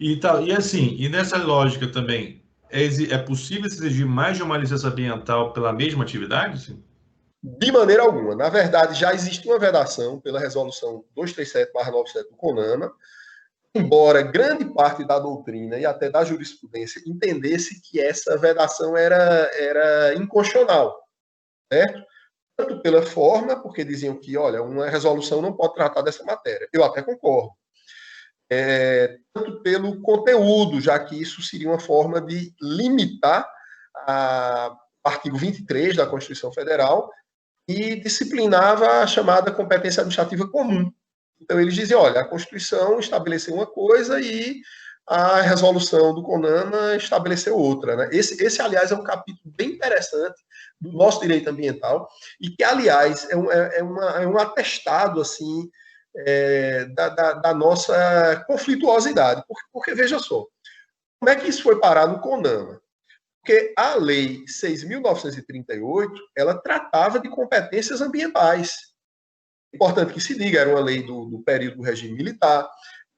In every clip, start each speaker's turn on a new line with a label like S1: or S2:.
S1: E, tal, e assim, e nessa lógica também, é possível se exigir mais de uma licença ambiental pela mesma atividade? Sim?
S2: De maneira alguma. Na verdade, já existe uma vedação pela resolução 237/97 do CONAMA, embora grande parte da doutrina e até da jurisprudência entendesse que essa vedação era inconstitucional, certo? Tanto pela forma, porque diziam que, olha, uma resolução não pode tratar dessa matéria. Eu até concordo. Tanto pelo conteúdo, já que isso seria uma forma de limitar o artigo 23 da Constituição Federal e disciplinava a chamada competência administrativa comum. Então, eles diziam, olha, a Constituição estabeleceu uma coisa e a resolução do CONAMA estabeleceu outra. Né? Aliás, é um capítulo bem interessante do nosso direito ambiental e que, aliás, é um atestado, assim, da nossa conflituosidade. Porque, veja só, como é que isso foi parar no CONAMA? Porque a Lei 6.938, ela tratava de competências ambientais. Importante que se diga, era uma lei do período do regime militar,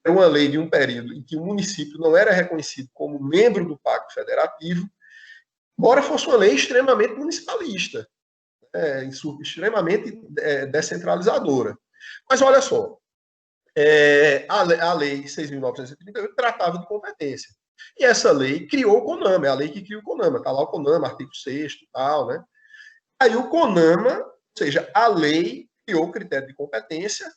S2: era uma lei de um período em que o município não era reconhecido como membro do Pacto Federativo, embora fosse uma lei extremamente municipalista, extremamente descentralizadora. Mas olha só, a Lei 6.938 tratava de competência. E essa lei criou o CONAMA, é a lei que cria o CONAMA, está lá o CONAMA, artigo 6º e tal, né? Aí o CONAMA, ou seja, a lei criou o critério de competência,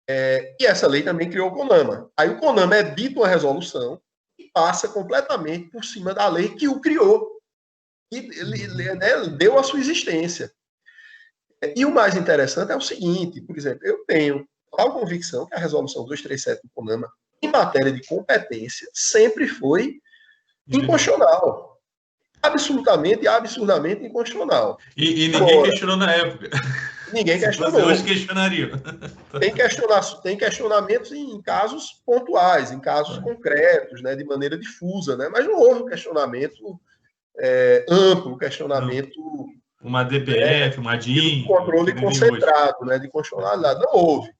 S2: e essa lei também criou o CONAMA. Aí o CONAMA é dito uma resolução e passa completamente por cima da lei que o criou, e ele, né, deu a sua existência. E o mais interessante é o seguinte, por exemplo, eu tenho total convicção que a resolução 237 do CONAMA, em matéria de competência, sempre foi inconstitucional. Absolutamente, absurdamente inconstitucional.
S1: E ninguém
S2: Agora,
S1: questionou na época.
S2: ninguém
S1: Se fosse hoje,
S2: questionou.
S1: questionaria.
S2: Tem questionamentos em casos pontuais, em casos concretos, né, de maneira difusa, né, mas não houve um questionamento amplo,
S1: Não.
S2: questionamento
S1: Uma DPF, uma
S2: de
S1: DIN, que
S2: controle
S1: nem tem hoje.
S2: concentrado, né, de constitucionalidade. Não houve.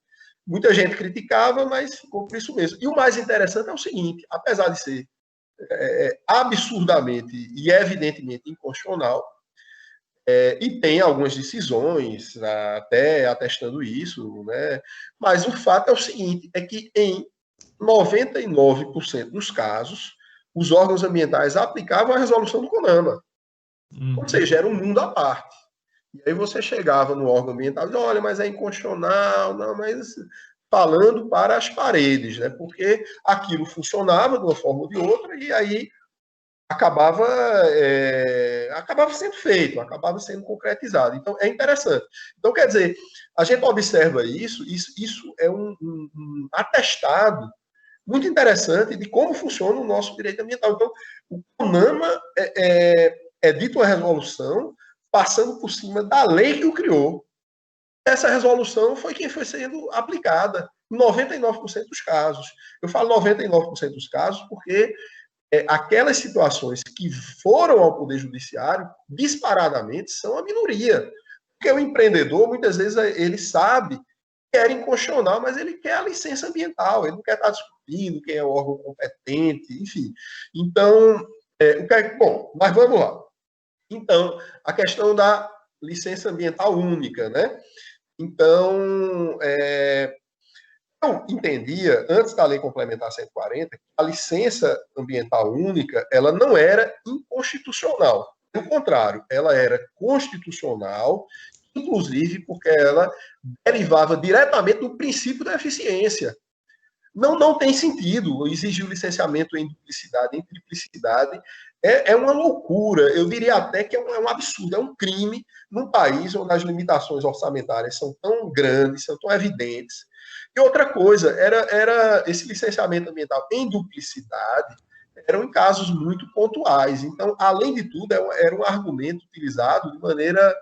S2: Muita gente criticava, mas ficou por isso mesmo. E o mais interessante é o seguinte: apesar de ser absurdamente e evidentemente inconstitucional, e tem algumas decisões até atestando isso, né? Mas o fato é o seguinte, é que em 99% dos casos, os órgãos ambientais aplicavam a resolução do CONAMA. Ou seja, era um mundo à parte. E aí você chegava no órgão ambiental e dizia, olha, mas é inconstitucional, não, mas falando para as paredes, né? Porque aquilo funcionava de uma forma ou de outra, e aí acabava, acabava sendo feito, acabava sendo concretizado. Então, é interessante. Então, quer dizer, a gente observa isso é um atestado muito interessante de como funciona o nosso direito ambiental. Então, o CONAMA é dito uma resolução passando por cima da lei que o criou. Essa resolução foi quem foi sendo aplicada em 99% dos casos. Eu falo 99% dos casos porque aquelas situações que foram ao Poder Judiciário, disparadamente, são a minoria. Porque o empreendedor, muitas vezes, ele sabe que era inconstitucional, mas ele quer a licença ambiental, ele não quer estar discutindo quem é o órgão competente, enfim. Então, bom, mas vamos lá. Então, a questão da licença ambiental única, né? Então, eu entendia, antes da Lei Complementar 140, que a licença ambiental única ela não era inconstitucional. Pelo contrário, ela era constitucional, inclusive porque ela derivava diretamente do princípio da eficiência. Não tem sentido exigir o licenciamento em duplicidade, em triplicidade. É uma loucura. Eu diria até que é um absurdo, é um crime num país onde as limitações orçamentárias são tão grandes, são tão evidentes. E outra coisa, era esse licenciamento ambiental em duplicidade eram em casos muito pontuais. Então, além de tudo, era um argumento utilizado de maneira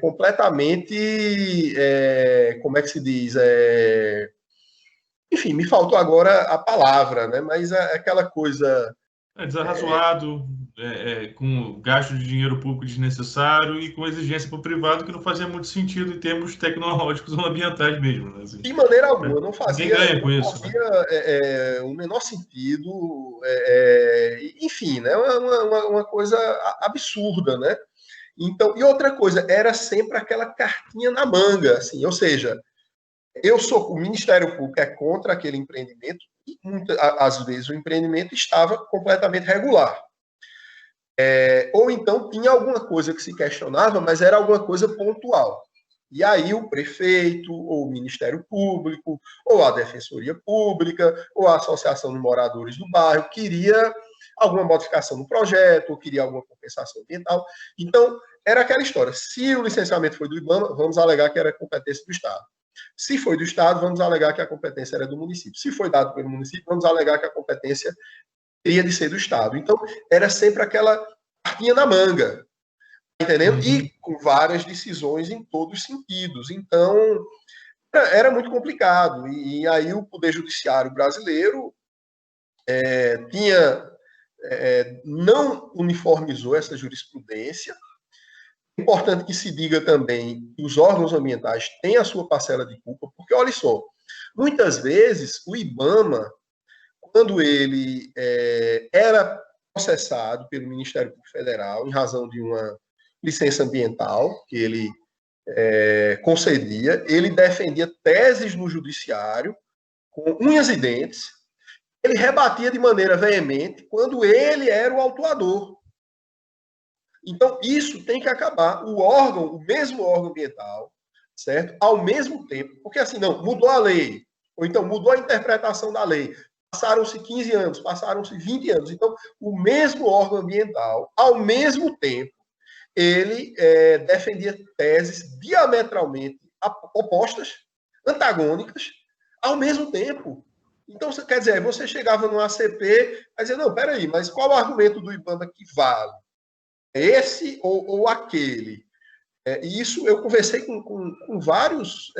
S2: completamente, como é que se diz? Enfim, me faltou agora a palavra, né? Mas aquela coisa
S1: Desarrazoado, com gasto de dinheiro público desnecessário e com exigência para o privado que não fazia muito sentido em termos tecnológicos ou ambientais mesmo, né? Assim,
S2: De maneira alguma, não
S1: ninguém
S2: fazia,
S1: ganha com
S2: não
S1: isso, né?
S2: fazia o menor sentido, enfim, né? Uma coisa absurda, né? Então, e outra coisa, era sempre aquela cartinha na manga, assim, ou seja, o Ministério Público é contra aquele empreendimento e às vezes o empreendimento estava completamente regular. Ou então tinha alguma coisa que se questionava, mas era alguma coisa pontual. E aí o prefeito, ou o Ministério Público, ou a Defensoria Pública, ou a Associação de Moradores do Bairro queria alguma modificação no projeto, ou queria alguma compensação ambiental. Então, era aquela história. Se o licenciamento foi do IBAMA, vamos alegar que era competência do Estado. Se foi do Estado, vamos alegar que a competência era do município. Se foi dado pelo município, vamos alegar que a competência teria de ser do Estado. Então, era sempre aquela cartinha na manga, entendendo?
S1: Uhum.
S2: E com várias decisões em todos os sentidos. Então, era muito complicado. E aí o Poder Judiciário brasileiro não uniformizou essa jurisprudência. É importante que se diga também que os órgãos ambientais têm a sua parcela de culpa, porque, olha só, muitas vezes o IBAMA, quando ele era processado pelo Ministério Público Federal em razão de uma licença ambiental que ele concedia, ele defendia teses no judiciário com unhas e dentes, ele rebatia de maneira veemente quando ele era o autuador. Então, isso tem que acabar. O mesmo órgão ambiental, certo? Ao mesmo tempo, porque assim, não, mudou a lei, ou então mudou a interpretação da lei, passaram-se 15 anos, passaram-se 20 anos. Então, o mesmo órgão ambiental, ao mesmo tempo, ele defendia teses diametralmente opostas, antagônicas, ao mesmo tempo. Então, quer dizer, você chegava no ACP e dizia, não, peraí, mas qual o argumento do IBAMA que vale? Esse ou aquele? E isso eu conversei com vários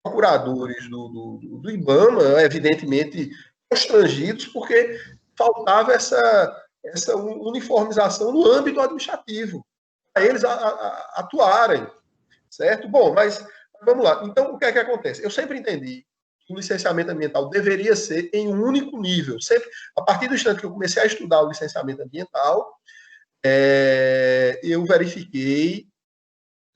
S2: procuradores do IBAMA, evidentemente constrangidos, porque faltava essa uniformização no âmbito administrativo, para eles atuarem, certo? Bom, mas vamos lá. Então, o que é que acontece? Eu sempre entendi que o licenciamento ambiental deveria ser em um único nível. Sempre, a partir do instante que eu comecei a estudar o licenciamento ambiental, eu verifiquei,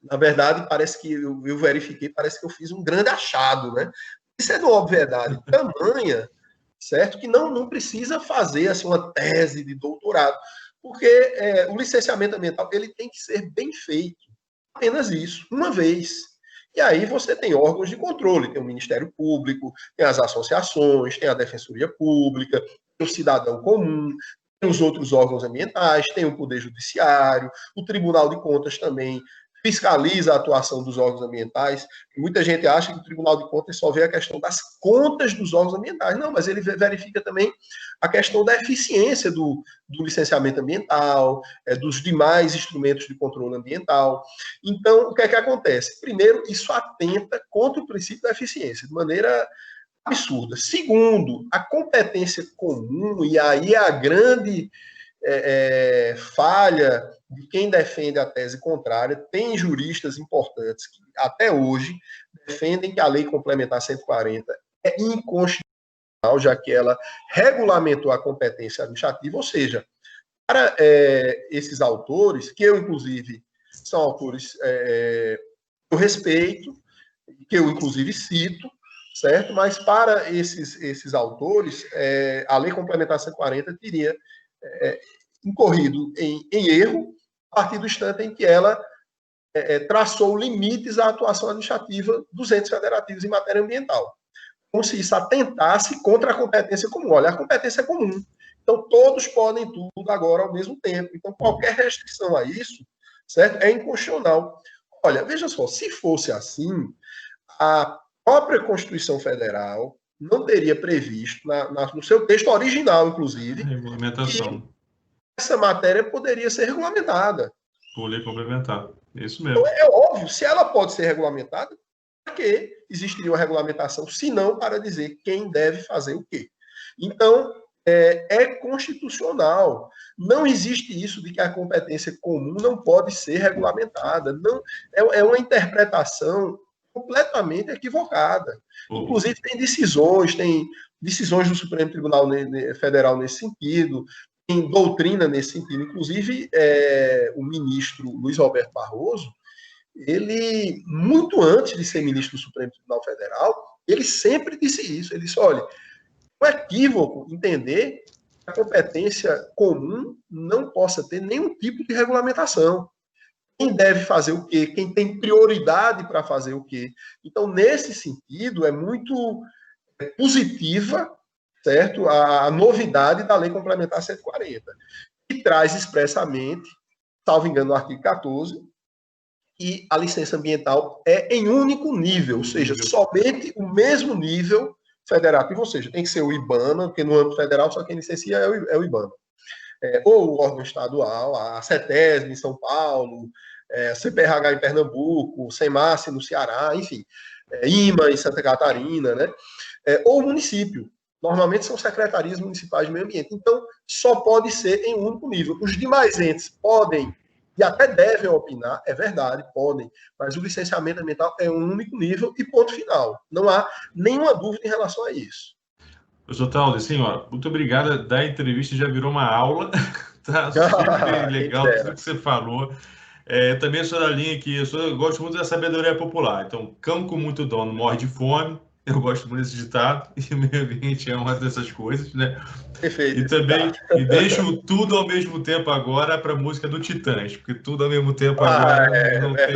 S2: na verdade, parece que eu verifiquei, parece que eu fiz um grande achado, né? Isso é de uma obviedade tamanha, certo? Que não precisa fazer assim, uma tese de doutorado, porque o licenciamento ambiental ele tem que ser bem feito, apenas isso, uma vez. E aí você tem órgãos de controle, tem o Ministério Público, tem as associações, tem a Defensoria Pública, tem o cidadão comum, tem os outros órgãos ambientais, tem o Poder Judiciário, o Tribunal de Contas também fiscaliza a atuação dos órgãos ambientais. Muita gente acha que o Tribunal de Contas só vê a questão das contas dos órgãos ambientais. Não, mas ele verifica também a questão da eficiência do licenciamento ambiental, dos demais instrumentos de controle ambiental. Então, o que é que acontece? Primeiro, isso atenta contra o princípio da eficiência, de maneira absurda. Segundo, a competência comum, e aí é a grande falha de quem defende a tese contrária. Tem juristas importantes que, até hoje, defendem que a Lei Complementar 140 é inconstitucional, já que ela regulamentou a competência administrativa, ou seja, para esses autores, que eu, inclusive, são autores eu respeito, que eu, inclusive, cito, certo? Mas para esses autores, a Lei Complementar 140 teria incorrido em erro a partir do instante em que ela traçou limites à atuação administrativa dos entes federativos em matéria ambiental. Como se isso atentasse contra a competência comum. Olha, a competência é comum. Então, todos podem tudo agora ao mesmo tempo. Então, qualquer restrição a isso, certo, é inconstitucional. Olha, veja só, se fosse assim, a própria Constituição Federal não teria previsto, no seu texto original, inclusive, que
S1: Regulamentação
S2: essa matéria poderia ser regulamentada.
S1: por lei complementar. É isso
S2: Então,
S1: mesmo.
S2: é óbvio, se ela pode ser regulamentada, para que existiria uma regulamentação, se não para dizer quem deve fazer o quê? Então, é constitucional. Não existe isso de que a competência comum não pode ser regulamentada. Não, é uma interpretação completamente equivocada. Inclusive, tem decisões do Supremo Tribunal Federal nesse sentido, tem doutrina nesse sentido. Inclusive, o ministro Luiz Roberto Barroso, ele, muito antes de ser ministro do Supremo Tribunal Federal, ele sempre disse isso. Ele disse, olha, é um equívoco entender que a competência comum não possa ter nenhum tipo de regulamentação. Quem deve fazer o quê? Quem tem prioridade para fazer o quê? Então, nesse sentido, é muito positiva, certo, a novidade da Lei Complementar 140, que traz expressamente, salvo engano, no artigo 14, que a licença ambiental é em único nível, ou seja, somente o mesmo nível federativo, ou seja, tem que ser o IBAMA, porque no âmbito federal só quem licencia é o IBAMA. Ou o órgão estadual, a CETESB em São Paulo, CPRH em Pernambuco, SEMASSE no Ceará, enfim, IMA em Santa Catarina, né? Ou o município. Normalmente são secretarias municipais de meio ambiente. Então, só pode ser em um único nível. Os demais entes podem e até devem opinar, é verdade, podem, mas o licenciamento ambiental é um único nível e ponto final. Não há nenhuma dúvida em relação a isso.
S1: Professor Taldo, assim, ó, muito obrigado da entrevista, já virou uma aula, tá super legal tudo que você falou. Também sou da linha que eu gosto muito da sabedoria popular, então cão com muito dono morre de fome, eu gosto muito desse ditado, e o meio ambiente é uma dessas coisas, né?
S2: Perfeito.
S1: E também, deixo tudo ao mesmo tempo agora para a música do Titãs, porque tudo ao mesmo tempo agora não tem